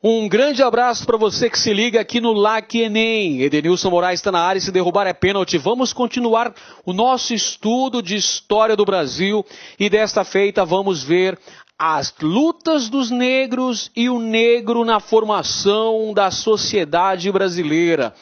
Um grande abraço para você que se liga aqui no LAC Enem. Edenilson Moraes está na área e se derrubar é pênalti. Vamos continuar o nosso estudo de história do Brasil e desta feita vamos ver as lutas dos negros e o negro na formação da sociedade brasileira.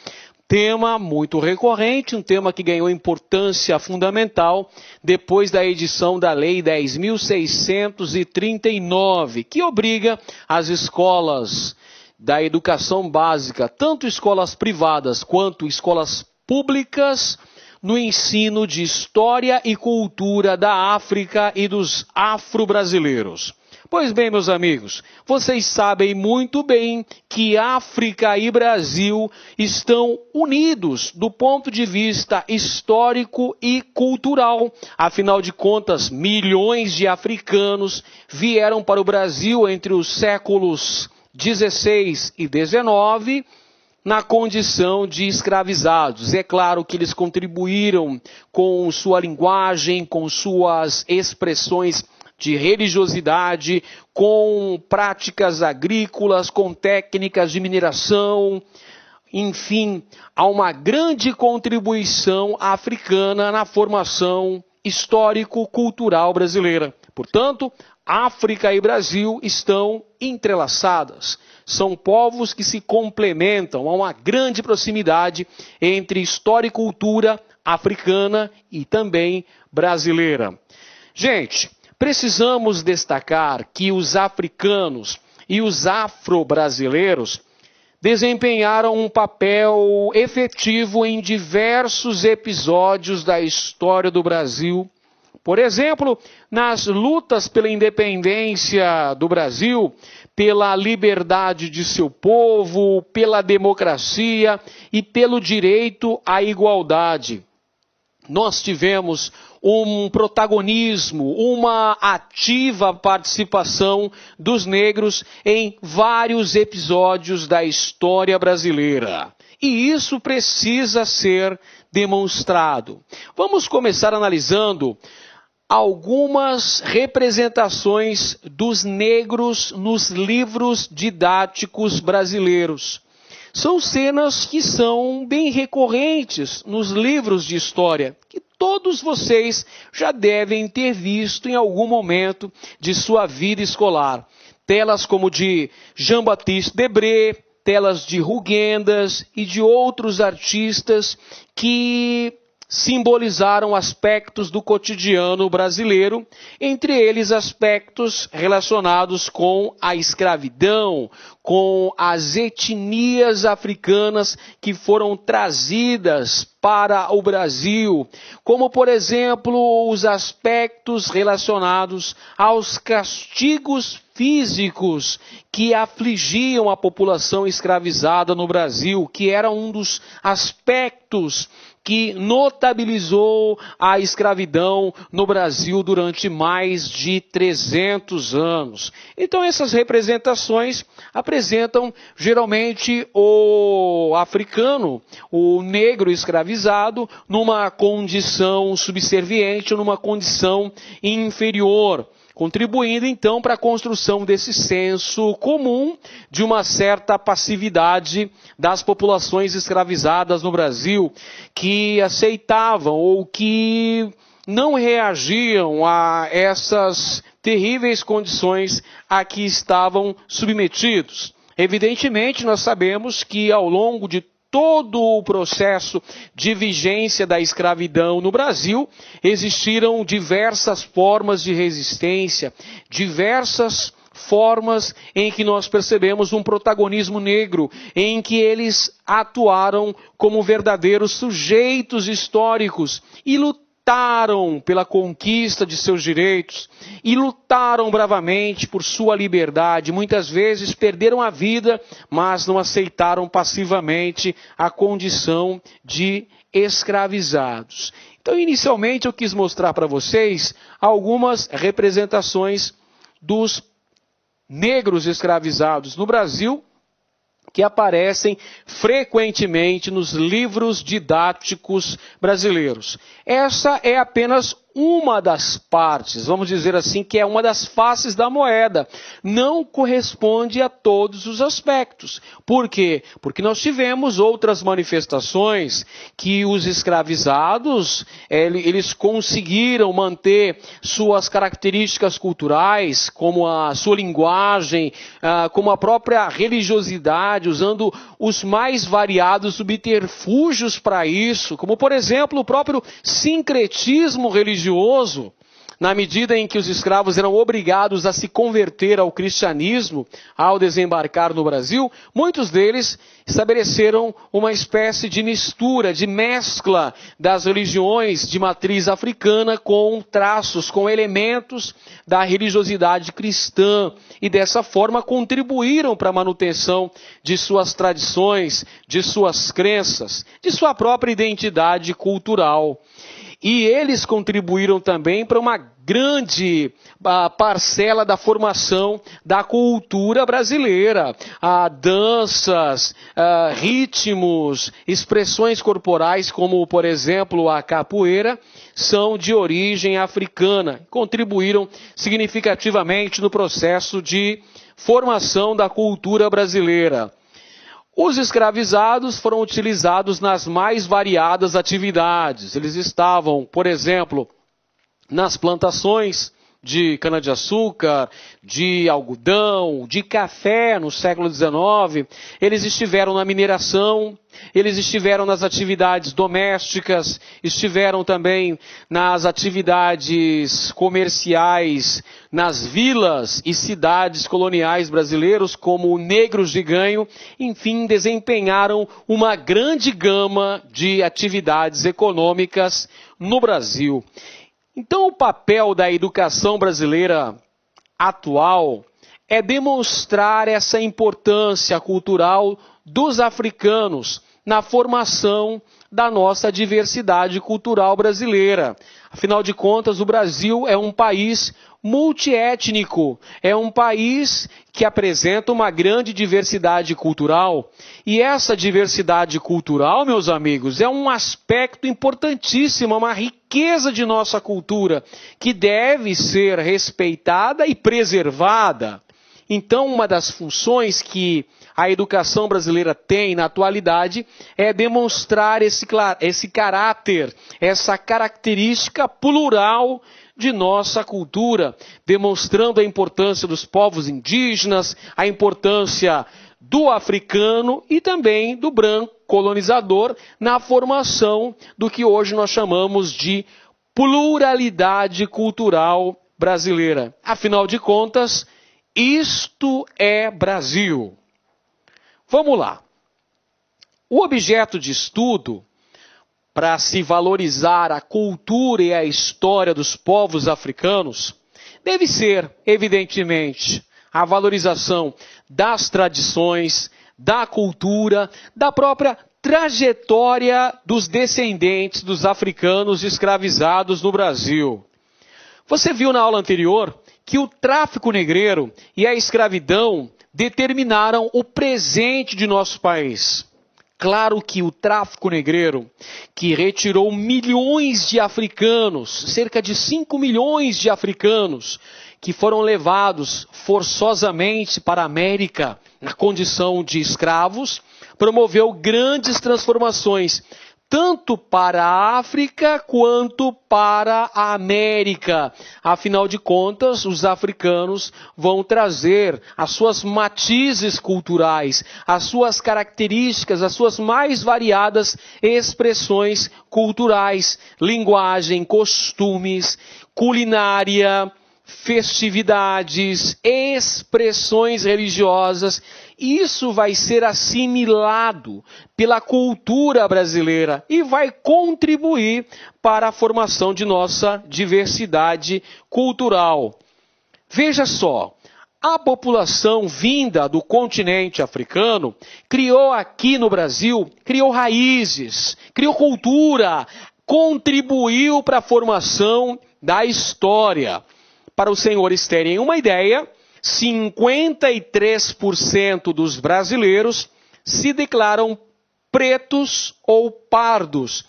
Tema muito recorrente, um tema que ganhou importância fundamental depois da edição da Lei 10.639, que obriga as escolas da educação básica, tanto escolas privadas quanto escolas públicas, no ensino de história e cultura da África e dos afro-brasileiros. Pois bem, meus amigos, vocês sabem muito bem que África e Brasil estão unidos do ponto de vista histórico e cultural. Afinal de contas, milhões de africanos vieram para o Brasil entre os séculos 16 e 19 na condição de escravizados. É claro que eles contribuíram com sua linguagem, com suas expressões de religiosidade, com práticas agrícolas, com técnicas de mineração. Enfim, há uma grande contribuição africana na formação histórico-cultural brasileira. Portanto, África e Brasil estão entrelaçadas. São povos que se complementam, há uma grande proximidade entre história e cultura africana e também brasileira. Gente, precisamos destacar que os africanos e os afro-brasileiros desempenharam um papel efetivo em diversos episódios da história do Brasil. Por exemplo, nas lutas pela independência do Brasil, pela liberdade de seu povo, pela democracia e pelo direito à igualdade. Nós tivemos um protagonismo, uma ativa participação dos negros em vários episódios da história brasileira. E isso precisa ser demonstrado. Vamos começar analisando algumas representações dos negros nos livros didáticos brasileiros. São cenas que são bem recorrentes nos livros de história, que todos vocês já devem ter visto em algum momento de sua vida escolar. Telas como de Jean-Baptiste Debré, telas de Rugendas e de outros artistas que simbolizaram aspectos do cotidiano brasileiro, entre eles aspectos relacionados com a escravidão, com as etnias africanas que foram trazidas para o Brasil, como, por exemplo, os aspectos relacionados aos castigos físicos que afligiam a população escravizada no Brasil, que era um dos aspectos que notabilizou a escravidão no Brasil durante mais de 300 anos. Então essas representações apresentam geralmente o africano, o negro escravizado, numa condição subserviente, numa condição inferior, contribuindo então para a construção desse senso comum de uma certa passividade das populações escravizadas no Brasil, que aceitavam ou que não reagiam a essas terríveis condições a que estavam submetidos. Evidentemente, nós sabemos que ao longo de todo o processo de vigência da escravidão no Brasil, existiram diversas formas de resistência, diversas formas em que nós percebemos um protagonismo negro, em que eles atuaram como verdadeiros sujeitos históricos e lutaram pela conquista de seus direitos e lutaram bravamente por sua liberdade. Muitas vezes perderam a vida, mas não aceitaram passivamente a condição de escravizados. Então, inicialmente, eu quis mostrar para vocês algumas representações dos negros escravizados no Brasil, que aparecem frequentemente nos livros didáticos brasileiros. Essa é apenas uma das partes, vamos dizer assim, que é uma das faces da moeda. Não corresponde a todos os aspectos. Por quê? Porque nós tivemos outras manifestações que os escravizados, eles conseguiram manter suas características culturais, como a sua linguagem, como a própria religiosidade, usando os mais variados subterfúgios para isso, como, por exemplo, o próprio sincretismo religioso, na medida em que os escravos eram obrigados a se converter ao cristianismo ao desembarcar no Brasil, muitos deles estabeleceram uma espécie de mistura, de mescla das religiões de matriz africana com traços, com elementos da religiosidade cristã, e dessa forma contribuíram para a manutenção de suas tradições, de suas crenças, de sua própria identidade cultural. E eles contribuíram também para uma grande parcela da formação da cultura brasileira. Danças, ritmos, expressões corporais, como, por exemplo, a capoeira, são de origem africana. Contribuíram significativamente no processo de formação da cultura brasileira. Os escravizados foram utilizados nas mais variadas atividades. Eles estavam, por exemplo, nas plantações de cana-de-açúcar, de algodão, de café no século XIX. Eles estiveram na mineração, eles estiveram nas atividades domésticas, estiveram também nas atividades comerciais, nas vilas e cidades coloniais brasileiros, como negros de ganho. Enfim, desempenharam uma grande gama de atividades econômicas no Brasil. Então, o papel da educação brasileira atual é demonstrar essa importância cultural dos africanos na formação da nossa diversidade cultural brasileira. Afinal de contas, o Brasil é um país multiétnico, é um país que apresenta uma grande diversidade cultural. E essa diversidade cultural, meus amigos, é um aspecto importantíssimo, uma riqueza de nossa cultura, que deve ser respeitada e preservada. Então, uma das funções que a educação brasileira tem na atualidade é demonstrar esse caráter, essa característica plural de nossa cultura, demonstrando a importância dos povos indígenas, a importância do africano e também do branco colonizador na formação do que hoje nós chamamos de pluralidade cultural brasileira. Afinal de contas, isto é Brasil. Vamos lá. O objeto de estudo, para se valorizar a cultura e a história dos povos africanos, deve ser, evidentemente, a valorização das tradições, da cultura, da própria trajetória dos descendentes dos africanos escravizados no Brasil. Você viu na aula anterior que o tráfico negreiro e a escravidão determinaram o presente de nosso país. Claro que o tráfico negreiro, que retirou milhões de africanos, cerca de 5 milhões de africanos, que foram levados forçosamente para a América na condição de escravos, promoveu grandes transformações, tanto para a África quanto para a América. Afinal de contas, os africanos vão trazer as suas matizes culturais, as suas características, as suas mais variadas expressões culturais, linguagem, costumes, culinária, festividades, expressões religiosas. Isso vai ser assimilado pela cultura brasileira e vai contribuir para a formação de nossa diversidade cultural. Veja só, a população vinda do continente africano criou aqui no Brasil, criou raízes, criou cultura, contribuiu para a formação da história. Para os senhores terem uma ideia, 53% dos brasileiros se declaram pretos ou pardos.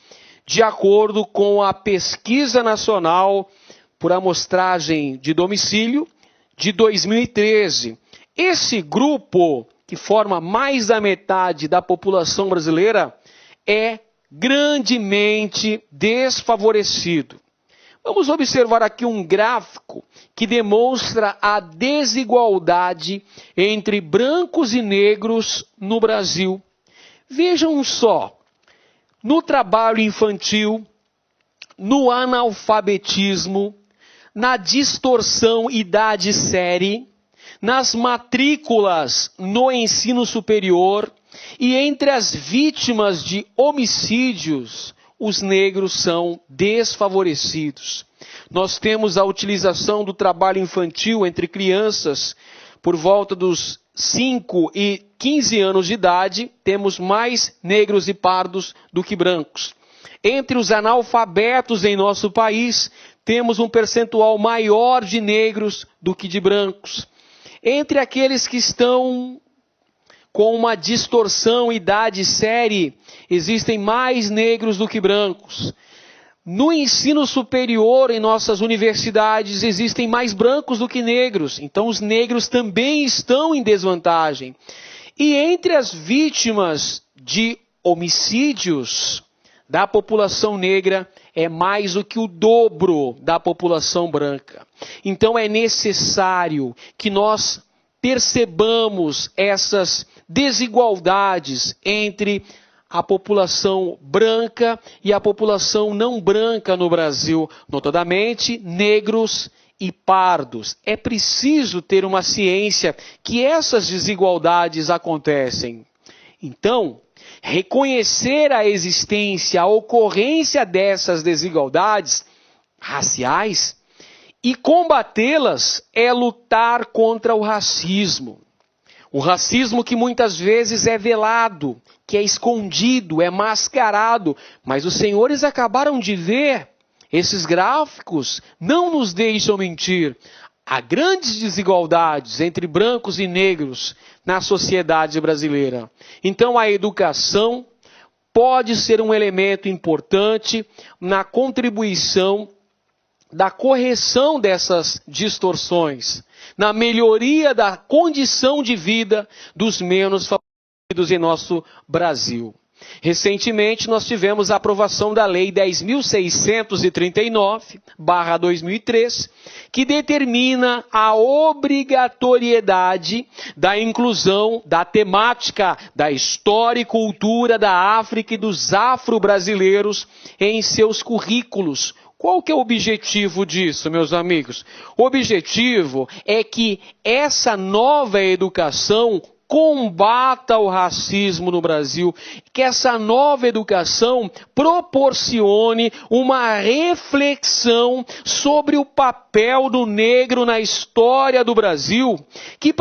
de acordo com a Pesquisa Nacional por Amostragem de Domicílio de 2013. Esse grupo, que forma mais da metade da população brasileira, é grandemente desfavorecido. Vamos observar aqui um gráfico que demonstra a desigualdade entre brancos e negros no Brasil. Vejam só, no trabalho infantil, no analfabetismo, na distorção idade-série, nas matrículas no ensino superior e entre as vítimas de homicídios, os negros são desfavorecidos. Nós temos a utilização do trabalho infantil entre crianças por volta dos 5 e 15 anos de idade, temos mais negros e pardos do que brancos. Entre os analfabetos em nosso país, temos um percentual maior de negros do que de brancos. Entre aqueles que estão com uma distorção idade-série, existem mais negros do que brancos. No ensino superior, em nossas universidades, existem mais brancos do que negros. Então, os negros também estão em desvantagem. E entre as vítimas de homicídios da população negra, é mais do que o dobro da população branca. Então, é necessário que nós percebamos essas desigualdades entre a população branca e a população não branca no Brasil, notadamente negros e pardos. É preciso ter uma ciência que essas desigualdades acontecem. Então, reconhecer a existência, a ocorrência dessas desigualdades raciais e combatê-las é lutar contra o racismo. O racismo que muitas vezes é velado, que é escondido, é mascarado. Mas os senhores acabaram de ver, esses gráficos não nos deixam mentir. Há grandes desigualdades entre brancos e negros na sociedade brasileira. Então a educação pode ser um elemento importante na contribuição da correção dessas distorções, na melhoria da condição de vida dos menos favorecidos em nosso Brasil. Recentemente, nós tivemos a aprovação da Lei 10.639/2003, que determina a obrigatoriedade da inclusão da temática da história e cultura da África e dos afro-brasileiros em seus currículos. Qual que é o objetivo disso, meus amigos? O objetivo é que essa nova educação combata o racismo no Brasil, que essa nova educação proporcione uma reflexão sobre o papel do negro na história do Brasil, que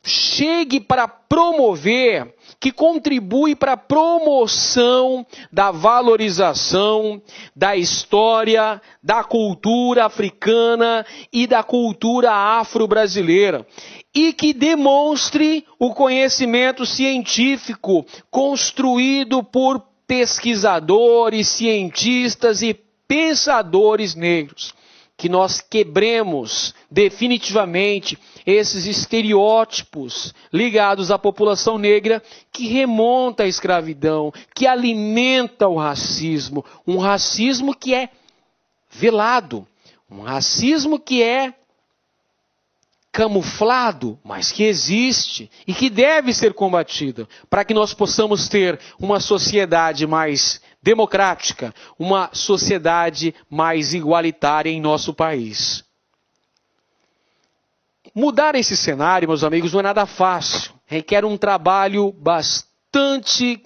chegue para promover, que contribui para a promoção da valorização da história, da cultura africana e da cultura afro-brasileira. E que demonstre o conhecimento científico construído por pesquisadores, cientistas e pensadores negros. Que nós quebremos definitivamente esses estereótipos ligados à população negra que remonta à escravidão, que alimenta o racismo. Um racismo que é velado, um racismo que é camuflado, mas que existe e que deve ser combatido para que nós possamos ter uma sociedade mais democrática, uma sociedade mais igualitária em nosso país. Mudar esse cenário, meus amigos, não é nada fácil. Requer um trabalho bastante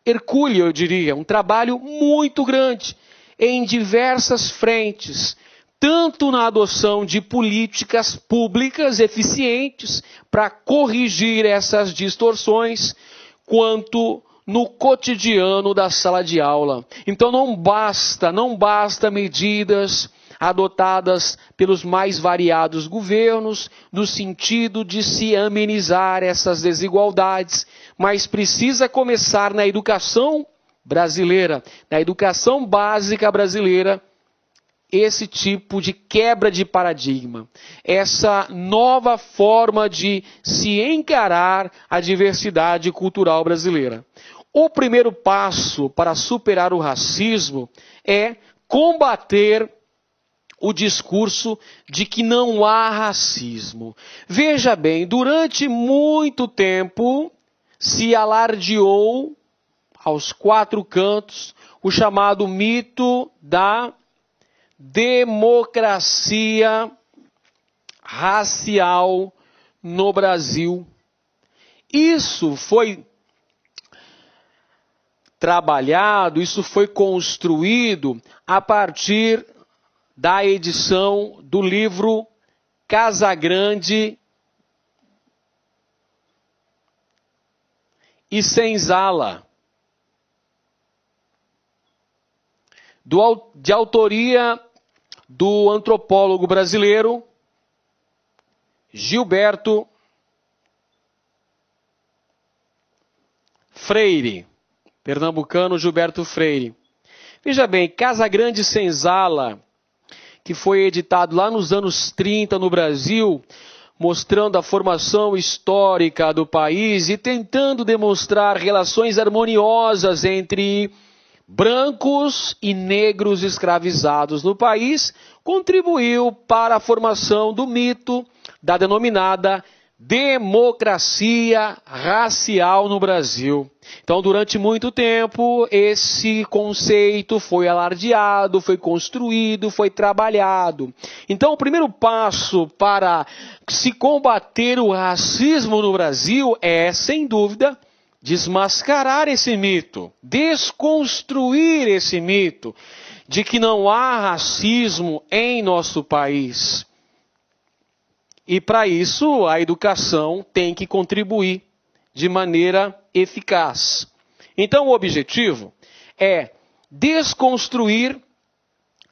hercúleo, eu diria, um trabalho muito grande em diversas frentes, tanto na adoção de políticas públicas eficientes para corrigir essas distorções, quanto no cotidiano da sala de aula. Então não basta medidas adotadas pelos mais variados governos no sentido de se amenizar essas desigualdades, mas precisa começar na educação brasileira, na educação básica brasileira, esse tipo de quebra de paradigma, essa nova forma de se encarar a diversidade cultural brasileira. O primeiro passo para superar o racismo é combater o discurso de que não há racismo. Veja bem, durante muito tempo se alardeou aos quatro cantos o chamado mito da democracia racial no Brasil. Isso foi trabalhado, isso foi construído a partir da edição do livro Casagrande e Senzala, de autoria do antropólogo brasileiro Gilberto Freire, pernambucano Gilberto Freire. Veja bem, Casagrande e Senzala, que foi editado lá nos anos 30 no Brasil, mostrando a formação histórica do país e tentando demonstrar relações harmoniosas entre brancos e negros escravizados no país, contribuiu para a formação do mito da denominada democracia racial no Brasil. Então, durante muito tempo, esse conceito foi alardeado, foi construído, foi trabalhado. Então, o primeiro passo para se combater o racismo no Brasil é, sem dúvida, desmascarar esse mito, desconstruir esse mito de que não há racismo em nosso país. E para isso, a educação tem que contribuir de maneira eficaz. Então, o objetivo é desconstruir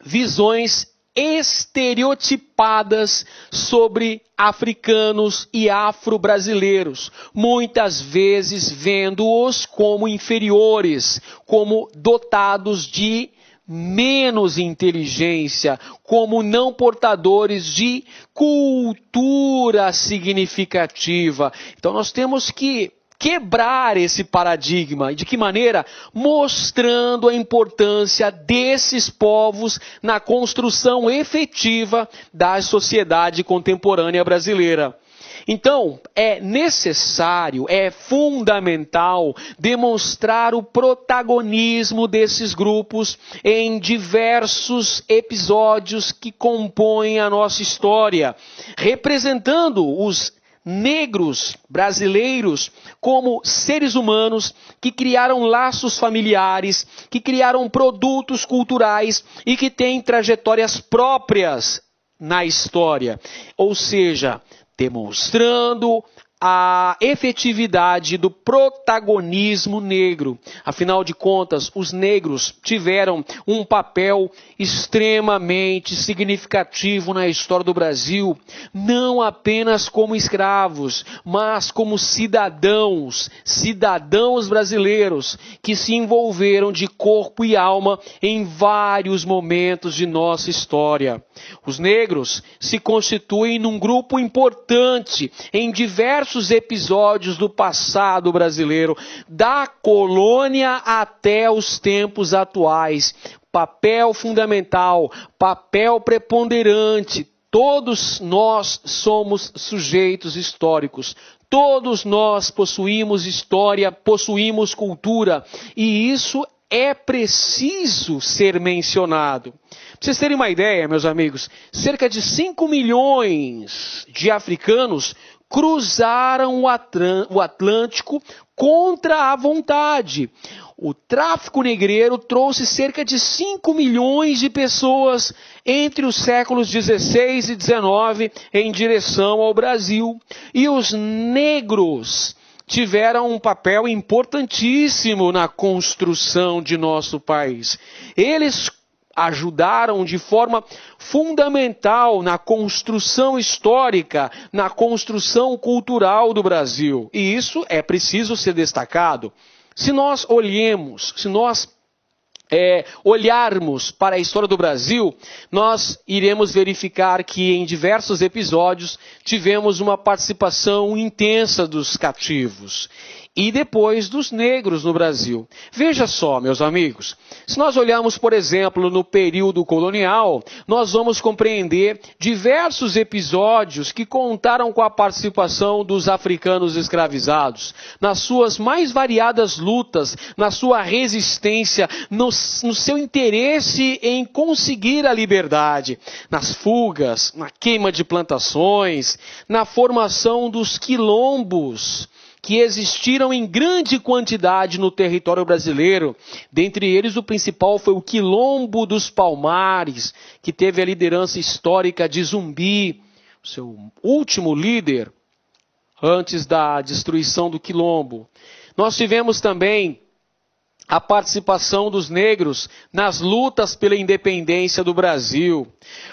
visões estereotipadas sobre africanos e afro-brasileiros, muitas vezes vendo-os como inferiores, como dotados de menos inteligência, como não portadores de cultura significativa. Então nós temos que quebrar esse paradigma. De que maneira? Mostrando a importância desses povos na construção efetiva da sociedade contemporânea brasileira. Então, é necessário, é fundamental demonstrar o protagonismo desses grupos em diversos episódios que compõem a nossa história, representando os negros brasileiros como seres humanos que criaram laços familiares, que criaram produtos culturais e que têm trajetórias próprias na história. Ou seja, demonstrando a efetividade do protagonismo negro. Afinal de contas, os negros tiveram um papel extremamente significativo na história do Brasil, não apenas como escravos, mas como cidadãos brasileiros que se envolveram de corpo e alma em vários momentos de nossa história. Os negros se constituem num grupo importante em diversos episódios do passado brasileiro, da colônia até os tempos atuais. Papel fundamental, papel preponderante. Todos nós somos sujeitos históricos. Todos nós possuímos história, possuímos cultura. E isso é preciso ser mencionado. Para vocês terem uma ideia, meus amigos, cerca de 5 milhões de africanos cruzaram o Atlântico contra a vontade. O tráfico negreiro trouxe cerca de 5 milhões de pessoas entre os séculos 16 e 19 em direção ao Brasil. E os negros tiveram um papel importantíssimo na construção de nosso país. Eles ajudaram de forma fundamental na construção histórica, na construção cultural do Brasil. E isso é preciso ser destacado. Se nós olharmos para a história do Brasil, nós iremos verificar que em diversos episódios tivemos uma participação intensa dos cativos e depois dos negros no Brasil. Veja só, meus amigos, se nós olharmos, por exemplo, no período colonial, nós vamos compreender diversos episódios que contaram com a participação dos africanos escravizados, nas suas mais variadas lutas, na sua resistência, no seu interesse em conseguir a liberdade, nas fugas, na queima de plantações, na formação dos quilombos, que existiram em grande quantidade no território brasileiro. Dentre eles, o principal foi o Quilombo dos Palmares, que teve a liderança histórica de Zumbi, o seu último líder, antes da destruição do Quilombo. Nós tivemos também a participação dos negros nas lutas pela independência do Brasil.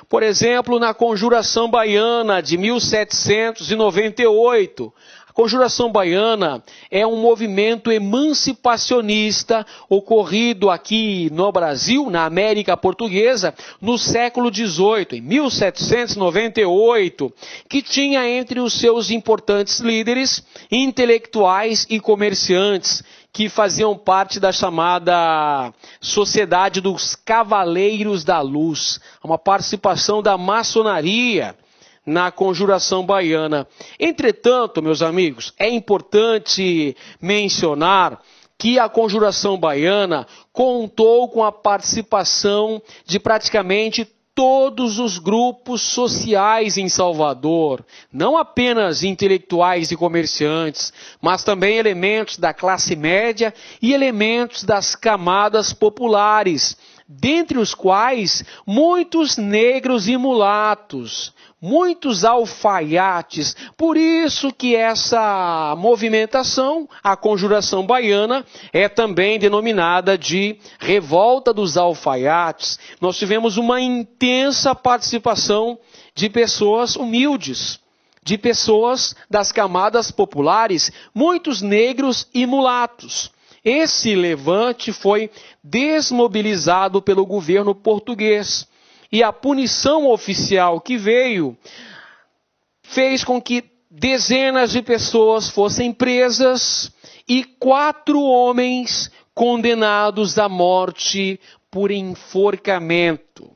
Por exemplo, na Conjuração Baiana de 1798, Conjuração Baiana é um movimento emancipacionista ocorrido aqui no Brasil, na América Portuguesa, no século XVIII, em 1798, que tinha entre os seus importantes líderes intelectuais e comerciantes, que faziam parte da chamada Sociedade dos Cavaleiros da Luz, uma participação da maçonaria na Conjuração Baiana. Entretanto, meus amigos, é importante mencionar que a Conjuração Baiana contou com a participação de praticamente todos os grupos sociais em Salvador, não apenas intelectuais e comerciantes, mas também elementos da classe média e elementos das camadas populares, dentre os quais muitos negros e mulatos, muitos alfaiates. Por isso que essa movimentação, a Conjuração Baiana, é também denominada de Revolta dos Alfaiates. Nós tivemos uma intensa participação de pessoas humildes, de pessoas das camadas populares, muitos negros e mulatos. Esse levante foi desmobilizado pelo governo português. E a punição oficial que veio fez com que dezenas de pessoas fossem presas e 4 homens condenados à morte por enforcamento.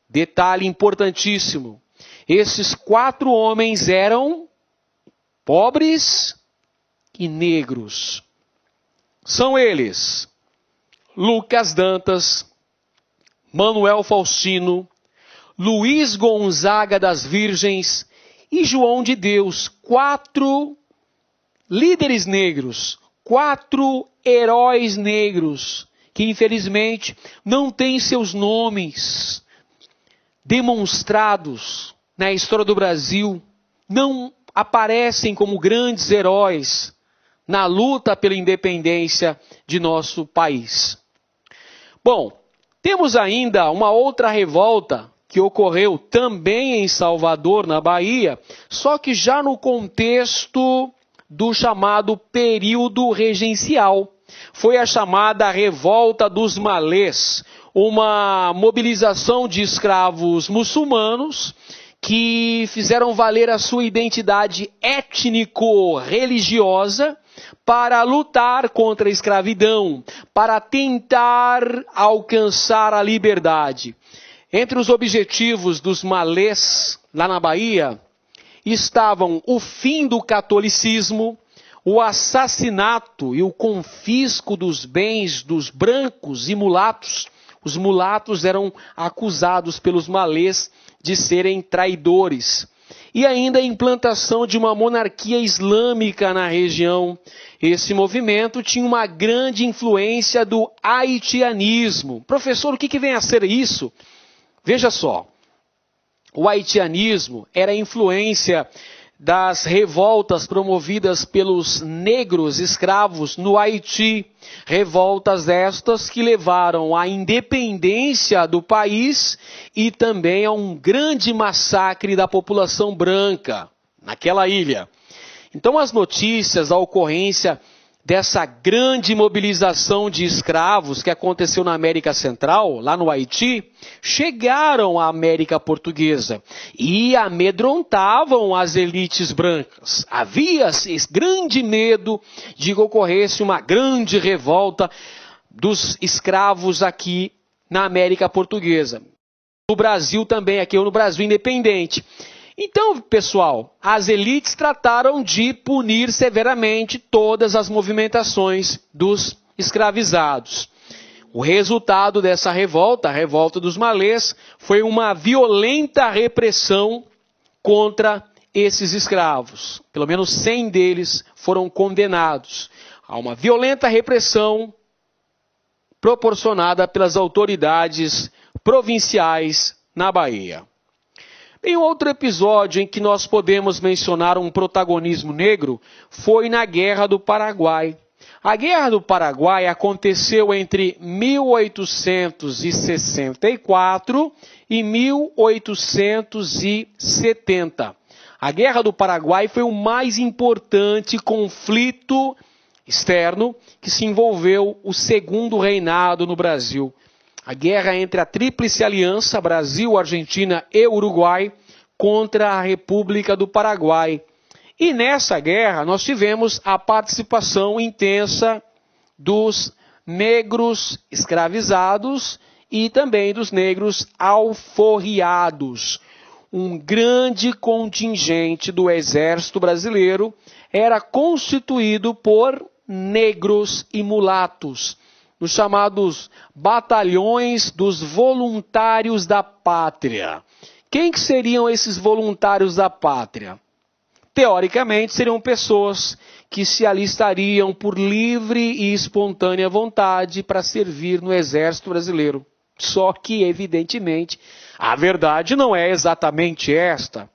Detalhe importantíssimo: esses 4 homens eram pobres e negros. São eles: Lucas Dantas, Manuel Faustino, Luiz Gonzaga das Virgens e João de Deus. 4 líderes negros, 4 heróis negros, que infelizmente não têm seus nomes demonstrados na história do Brasil, não aparecem como grandes heróis na luta pela independência de nosso país. Bom, temos ainda uma outra revolta que ocorreu também em Salvador, na Bahia, só que já no contexto do chamado período regencial. Foi a chamada Revolta dos Malês, uma mobilização de escravos muçulmanos que fizeram valer a sua identidade étnico-religiosa para lutar contra a escravidão, para tentar alcançar a liberdade. Entre os objetivos dos malês, lá na Bahia, estavam o fim do catolicismo, o assassinato e o confisco dos bens dos brancos e mulatos. Os mulatos eram acusados pelos malês de serem traidores. E ainda a implantação de uma monarquia islâmica na região. Esse movimento tinha uma grande influência do haitianismo. Professor, o que vem a ser isso? Veja só, o haitianismo era a influência das revoltas promovidas pelos negros escravos no Haiti. Revoltas estas que levaram à independência do país e também a um grande massacre da população branca naquela ilha. Então as notícias da ocorrência dessa grande mobilização de escravos que aconteceu na América Central, lá no Haiti, chegaram à América Portuguesa e amedrontavam as elites brancas. Havia esse grande medo de que ocorresse uma grande revolta dos escravos aqui na América Portuguesa. No Brasil também, aqui no Brasil independente. Então, pessoal, as elites trataram de punir severamente todas as movimentações dos escravizados. O resultado dessa revolta, a revolta dos malês, foi uma violenta repressão contra esses escravos. Pelo menos 100 deles foram condenados a uma violenta repressão proporcionada pelas autoridades provinciais na Bahia. Em outro episódio em que nós podemos mencionar um protagonismo negro foi na Guerra do Paraguai. A Guerra do Paraguai aconteceu entre 1864 e 1870. A Guerra do Paraguai foi o mais importante conflito externo que se envolveu o segundo reinado no Brasil. A guerra entre a Tríplice Aliança, Brasil, Argentina e Uruguai, contra a República do Paraguai. E nessa guerra nós tivemos a participação intensa dos negros escravizados e também dos negros alforriados. Um grande contingente do exército brasileiro era constituído por negros e mulatos, nos chamados batalhões dos voluntários da pátria. Quem que seriam esses voluntários da pátria? Teoricamente, seriam pessoas que se alistariam por livre e espontânea vontade para servir no exército brasileiro. Só que, evidentemente, a verdade não é exatamente esta.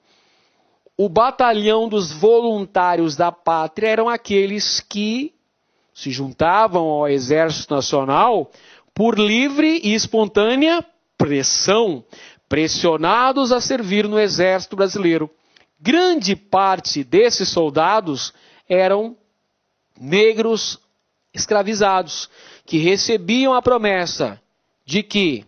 O batalhão dos voluntários da pátria eram aqueles que se juntavam ao Exército Nacional por livre e espontânea pressão, pressionados a servir no Exército Brasileiro. Grande parte desses soldados eram negros escravizados, que recebiam a promessa de que,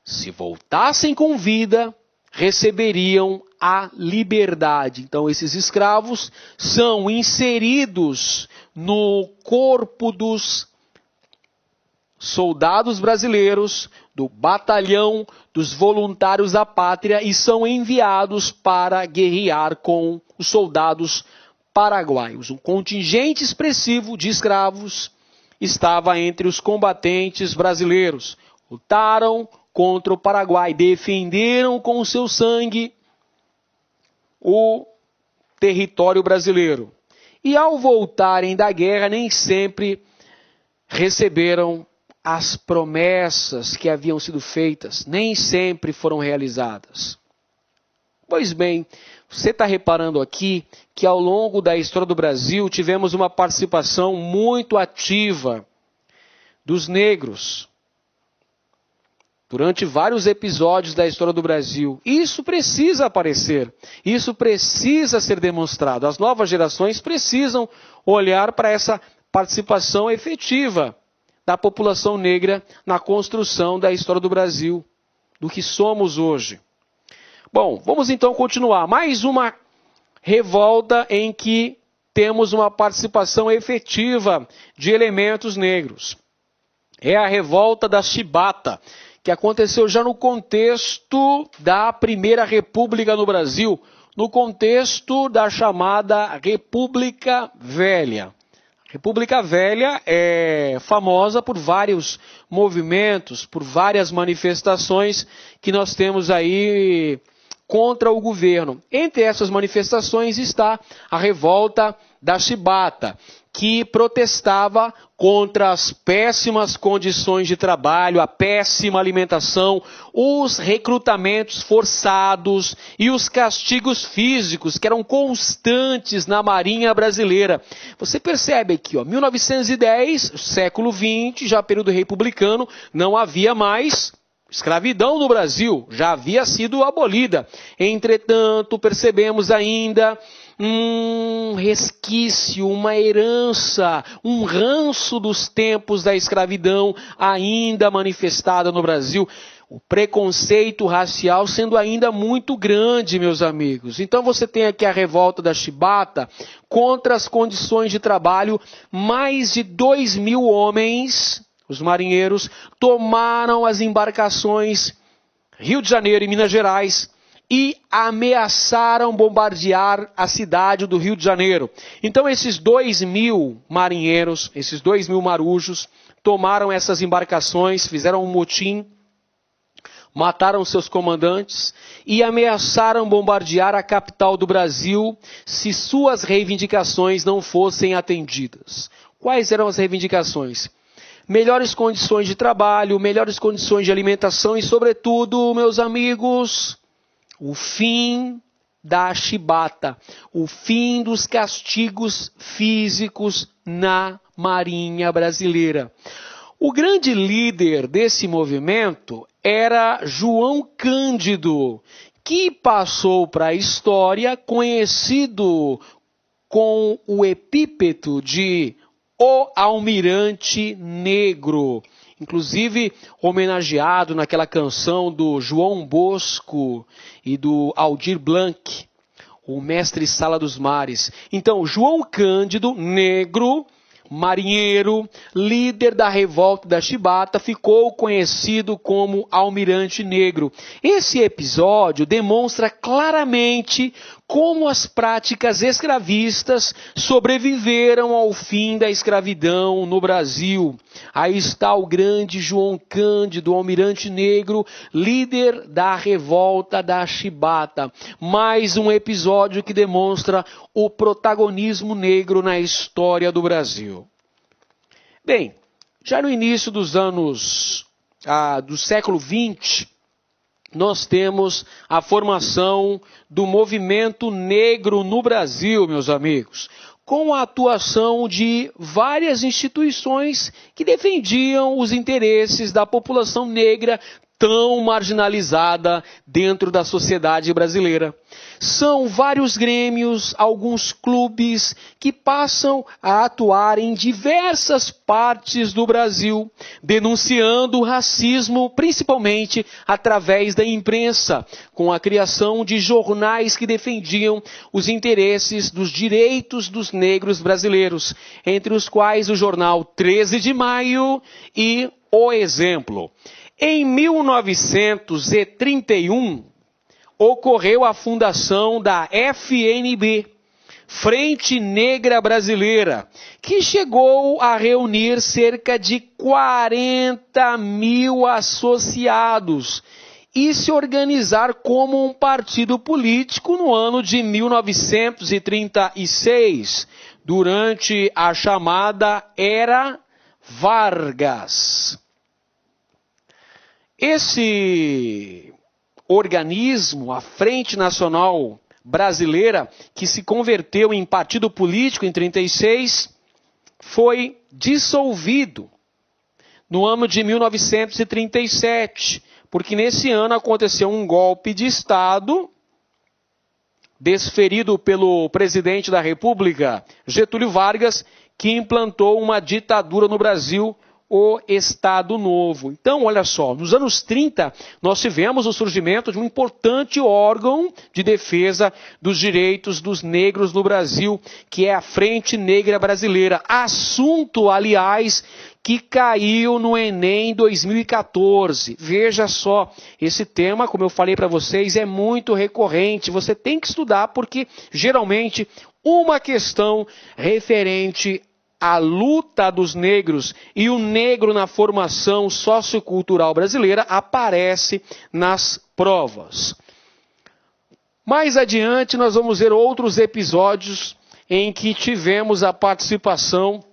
se voltassem com vida, receberiam a liberdade. Então, esses escravos são inseridos no corpo dos soldados brasileiros, do batalhão dos voluntários da pátria e são enviados para guerrear com os soldados paraguaios. Um contingente expressivo de escravos estava entre os combatentes brasileiros. Lutaram contra o Paraguai, defenderam com o seu sangue o território brasileiro. E ao voltarem da guerra, nem sempre receberam as promessas que haviam sido feitas, nem sempre foram realizadas. Pois bem, você está reparando aqui que ao longo da história do Brasil tivemos uma participação muito ativa dos negros durante vários episódios da história do Brasil. Isso precisa aparecer, isso precisa ser demonstrado. As novas gerações precisam olhar para essa participação efetiva da população negra na construção da história do Brasil, do que somos hoje. Bom, vamos então continuar. Mais uma revolta em que temos uma participação efetiva de elementos negros. É a revolta da Chibata, que aconteceu já no contexto da Primeira República no Brasil, no contexto da chamada República Velha. A República Velha é famosa por vários movimentos, por várias manifestações que nós temos aí contra o governo. Entre essas manifestações está a revolta da Chibata, que protestava contra as péssimas condições de trabalho, a péssima alimentação, os recrutamentos forçados e os castigos físicos que eram constantes na Marinha Brasileira. Você percebe aqui, 1910, século XX, já período republicano, não havia mais escravidão no Brasil, já havia sido abolida. Entretanto, percebemos ainda um resquício, uma herança, um ranço dos tempos da escravidão ainda manifestada no Brasil. O preconceito racial sendo ainda muito grande, meus amigos. Então você tem aqui a revolta da Chibata contra as condições de trabalho. Mais de 2.000 homens, os marinheiros, tomaram as embarcações Rio de Janeiro e Minas Gerais e ameaçaram bombardear a cidade do Rio de Janeiro. Então esses 2.000 marinheiros, esses 2.000 marujos, tomaram essas embarcações, fizeram um motim, mataram seus comandantes e ameaçaram bombardear a capital do Brasil se suas reivindicações não fossem atendidas. Quais eram as reivindicações? Melhores condições de trabalho, melhores condições de alimentação e, sobretudo, meus amigos, o fim da chibata, o fim dos castigos físicos na Marinha Brasileira. O grande líder desse movimento era João Cândido, que passou para a história conhecido com o epíteto de O Almirante Negro, inclusive homenageado naquela canção do João Bosco e do Aldir Blanc, o mestre Sala dos Mares. Então, João Cândido, negro, marinheiro, líder da revolta da Chibata, ficou conhecido como Almirante Negro. Esse episódio demonstra claramente como as práticas escravistas sobreviveram ao fim da escravidão no Brasil. Aí está o grande João Cândido, Almirante Negro, líder da revolta da Chibata. Mais um episódio que demonstra o protagonismo negro na história do Brasil. Bem, já no início dos anos do século XX, nós temos a formação do movimento negro no Brasil, meus amigos, com a atuação de várias instituições que defendiam os interesses da população negra tão marginalizada dentro da sociedade brasileira. São vários grêmios, alguns clubes que passam a atuar em diversas partes do Brasil, denunciando o racismo, principalmente através da imprensa, com a criação de jornais que defendiam os interesses dos direitos dos negros brasileiros, entre os quais o jornal 13 de Maio e O Exemplo. Em 1931, ocorreu a fundação da FNB, Frente Negra Brasileira, que chegou a reunir cerca de 40.000 associados e se organizar como um partido político no ano de 1936, durante a chamada Era Vargas. Esse organismo, a Frente Nacional Brasileira, que se converteu em partido político em 1936, foi dissolvido no ano de 1937, porque nesse ano aconteceu um golpe de Estado desferido pelo presidente da República, Getúlio Vargas, que implantou uma ditadura no Brasil, o Estado Novo. Então, olha só, nos anos 30, nós tivemos o surgimento de um importante órgão de defesa dos direitos dos negros no Brasil, que é a Frente Negra Brasileira. Assunto, aliás, que caiu no Enem 2014. Veja só, esse tema, como eu falei para vocês, é muito recorrente. Você tem que estudar porque, geralmente, uma questão referente a luta dos negros e o negro na formação sociocultural brasileira aparece nas provas. Mais adiante nós vamos ver outros episódios em que tivemos a participação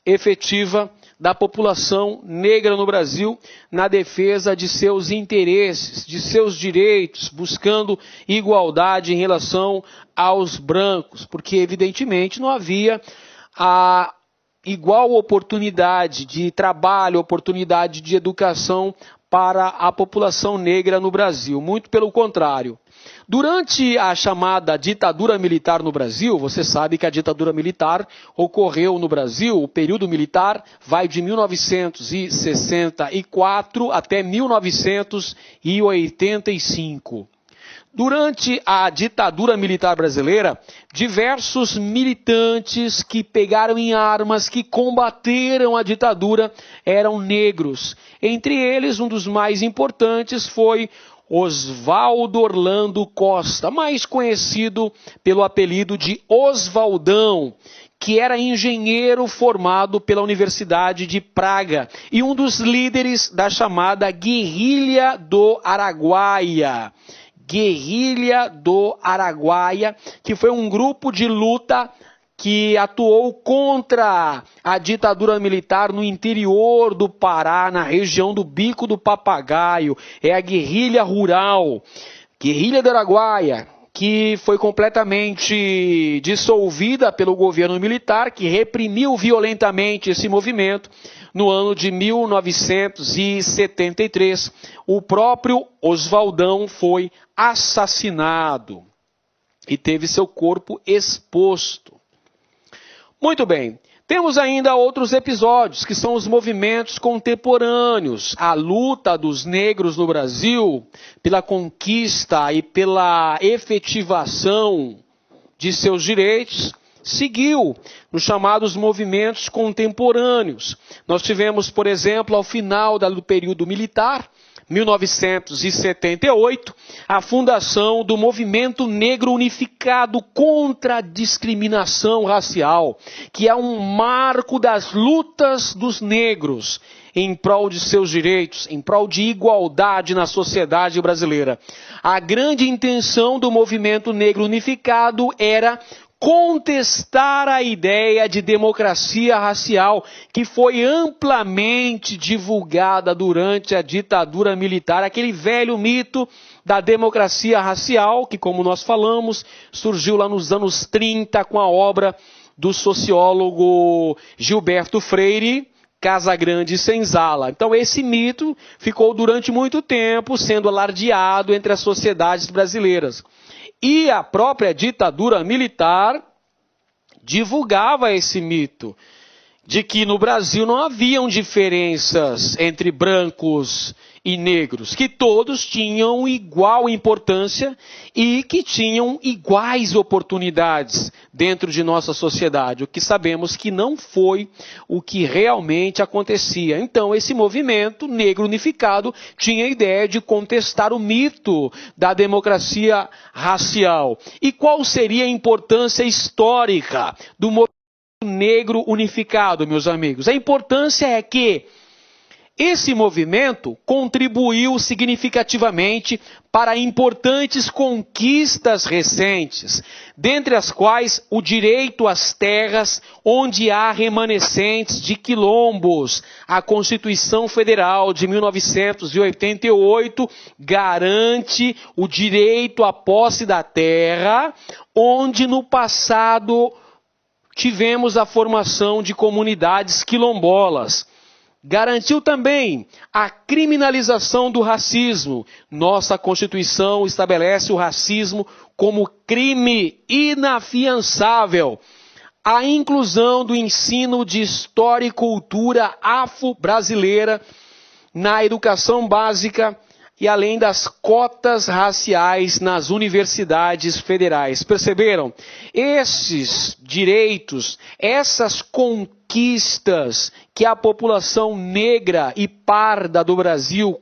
efetiva da população negra no Brasil na defesa de seus interesses, de seus direitos, buscando igualdade em relação aos brancos, porque evidentemente não havia a igual oportunidade de trabalho, oportunidade de educação para a população negra no Brasil. Muito pelo contrário. Durante a chamada ditadura militar no Brasil, você sabe que a ditadura militar ocorreu no Brasil, o período militar vai de 1964 até 1985. Durante a ditadura militar brasileira, diversos militantes que pegaram em armas, que combateram a ditadura, eram negros. Entre eles, um dos mais importantes foi Oswaldo Orlando Costa, mais conhecido pelo apelido de Oswaldão, que era engenheiro formado pela Universidade de Praga e um dos líderes da chamada Guerrilha do Araguaia. Guerrilha do Araguaia, que foi um grupo de luta que atuou contra a ditadura militar no interior do Pará, na região do Bico do Papagaio. É a guerrilha rural, Guerrilha do Araguaia, que foi completamente dissolvida pelo governo militar, que reprimiu violentamente esse movimento. No ano de 1973, o próprio Oswaldão foi assassinado e teve seu corpo exposto. Muito bem, temos ainda outros episódios, que são os movimentos contemporâneos, a luta dos negros no Brasil pela conquista e pela efetivação de seus direitos, seguiu nos chamados movimentos contemporâneos. Nós tivemos, por exemplo, ao final do período militar, 1978, a fundação do Movimento Negro Unificado contra a Discriminação Racial, que é um marco das lutas dos negros em prol de seus direitos, em prol de igualdade na sociedade brasileira. A grande intenção do Movimento Negro Unificado era contestar a ideia de democracia racial que foi amplamente divulgada durante a ditadura militar, aquele velho mito da democracia racial que, como nós falamos, surgiu lá nos anos 30 com a obra do sociólogo Gilberto Freire, Casagrande e Senzala. Então esse mito ficou durante muito tempo sendo alardeado entre as sociedades brasileiras. E a própria ditadura militar divulgava esse mito de que no Brasil não haviam diferenças entre brancos e negros, que todos tinham igual importância e que tinham iguais oportunidades dentro de nossa sociedade, o que sabemos que não foi o que realmente acontecia. Então, esse movimento negro unificado tinha a ideia de contestar o mito da democracia racial. E qual seria a importância histórica do movimento negro unificado, meus amigos? A importância é que esse movimento contribuiu significativamente para importantes conquistas recentes, dentre as quais o direito às terras onde há remanescentes de quilombos. A Constituição Federal de 1988 garante o direito à posse da terra, onde no passado tivemos a formação de comunidades quilombolas. Garantiu também a criminalização do racismo. Nossa Constituição estabelece o racismo como crime inafiançável. A inclusão do ensino de história e cultura afro-brasileira na educação básica e além das cotas raciais nas universidades federais. Perceberam? Esses direitos, essas conquistas que a população negra e parda do Brasil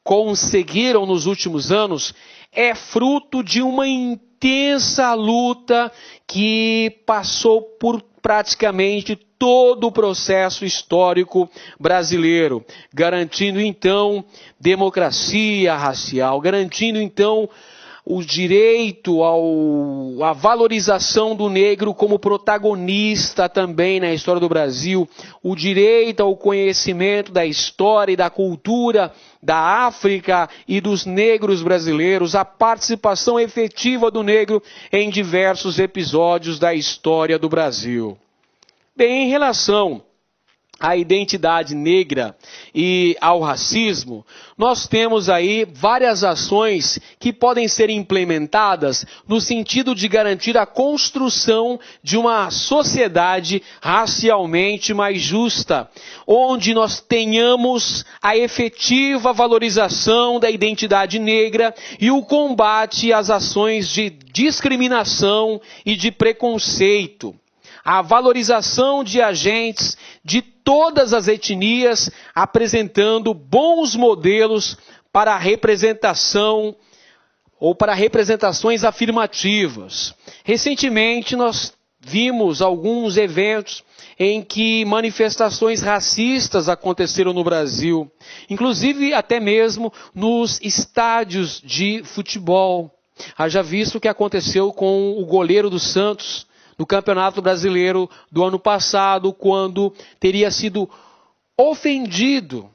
conseguiram nos últimos anos é fruto de uma intensa luta que passou por praticamente todo o processo histórico brasileiro, garantindo então democracia racial, garantindo então o direito à valorização do negro como protagonista também na história do Brasil, o direito ao conhecimento da história e da cultura da África e dos negros brasileiros, a participação efetiva do negro em diversos episódios da história do Brasil. Bem, em relação à identidade negra e ao racismo, nós temos aí várias ações que podem ser implementadas no sentido de garantir a construção de uma sociedade racialmente mais justa, onde nós tenhamos a efetiva valorização da identidade negra e o combate às ações de discriminação e de preconceito. A valorização de agentes de todas as etnias, apresentando bons modelos para a representação ou para representações afirmativas. Recentemente nós vimos alguns eventos em que manifestações racistas aconteceram no Brasil, inclusive até mesmo nos estádios de futebol. Haja visto o que aconteceu com o goleiro do Santos, no Campeonato Brasileiro do ano passado, quando teria sido ofendido,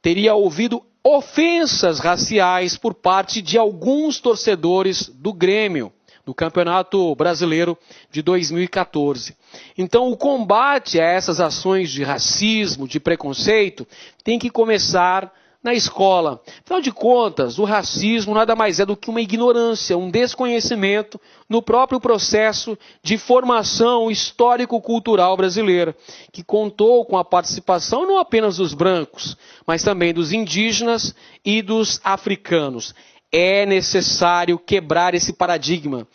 teria ouvido ofensas raciais por parte de alguns torcedores do Grêmio, no Campeonato Brasileiro de 2014. Então, o combate a essas ações de racismo, de preconceito, tem que começar na escola. Afinal de contas, o racismo nada mais é do que uma ignorância, um desconhecimento no próprio processo de formação histórico-cultural brasileira, que contou com a participação não apenas dos brancos, mas também dos indígenas e dos africanos. É necessário quebrar esse paradigma,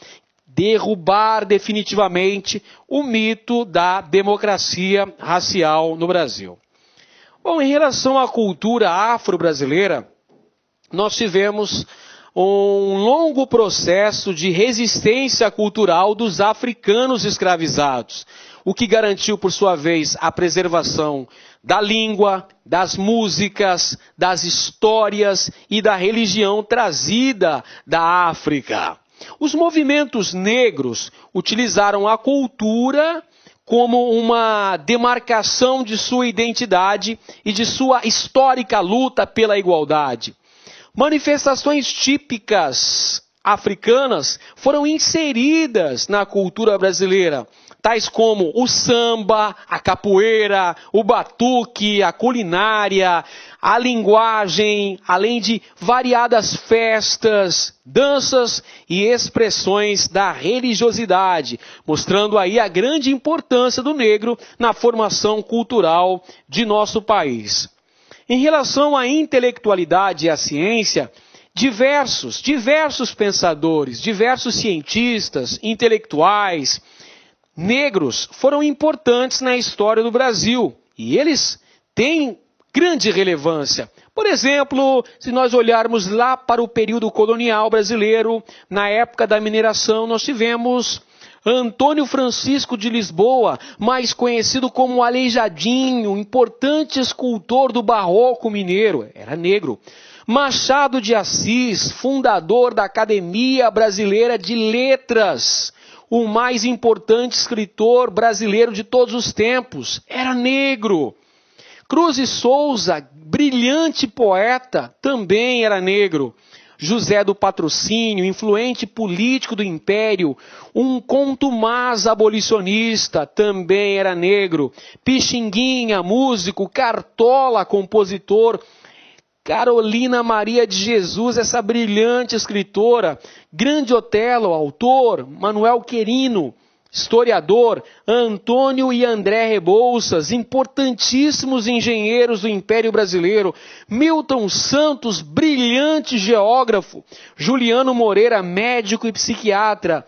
derrubar definitivamente o mito da democracia racial no Brasil. Bom, em relação à cultura afro-brasileira, nós tivemos um longo processo de resistência cultural dos africanos escravizados, o que garantiu, por sua vez, a preservação da língua, das músicas, das histórias e da religião trazida da África. Os movimentos negros utilizaram a cultura como uma demarcação de sua identidade e de sua histórica luta pela igualdade. Manifestações típicas africanas foram inseridas na cultura brasileira, tais como o samba, a capoeira, o batuque, a culinária, a linguagem, além de variadas festas, danças e expressões da religiosidade, mostrando aí a grande importância do negro na formação cultural de nosso país. Em relação à intelectualidade e à ciência, diversos pensadores, diversos cientistas, intelectuais, negros foram importantes na história do Brasil e eles têm grande relevância. Por exemplo, se nós olharmos lá para o período colonial brasileiro, na época da mineração, nós tivemos Antônio Francisco de Lisboa, mais conhecido como Aleijadinho, importante escultor do barroco mineiro, era negro. Machado de Assis, fundador da Academia Brasileira de Letras, o mais importante escritor brasileiro de todos os tempos, era negro. Cruz e Souza, brilhante poeta, também era negro. José do Patrocínio, influente político do Império, um contumaz abolicionista, também era negro. Pixinguinha, músico, Cartola, compositor. Carolina Maria de Jesus, essa brilhante escritora. Grande Otelo, autor. Manuel Querino, historiador. Antônio e André Rebouças, importantíssimos engenheiros do Império Brasileiro. Milton Santos, brilhante geógrafo. Juliano Moreira, médico e psiquiatra.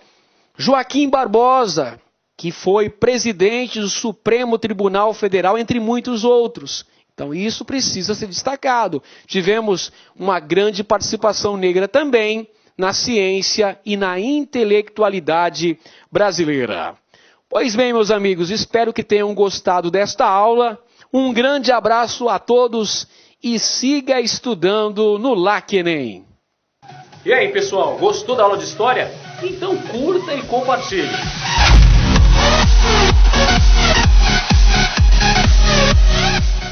Joaquim Barbosa, que foi presidente do Supremo Tribunal Federal, entre muitos outros. Então isso precisa ser destacado. Tivemos uma grande participação negra também na ciência e na intelectualidade brasileira. Pois bem, meus amigos, espero que tenham gostado desta aula. Um grande abraço a todos e siga estudando no LAC-ENEM. E aí, pessoal, gostou da aula de história? Então curta e compartilhe.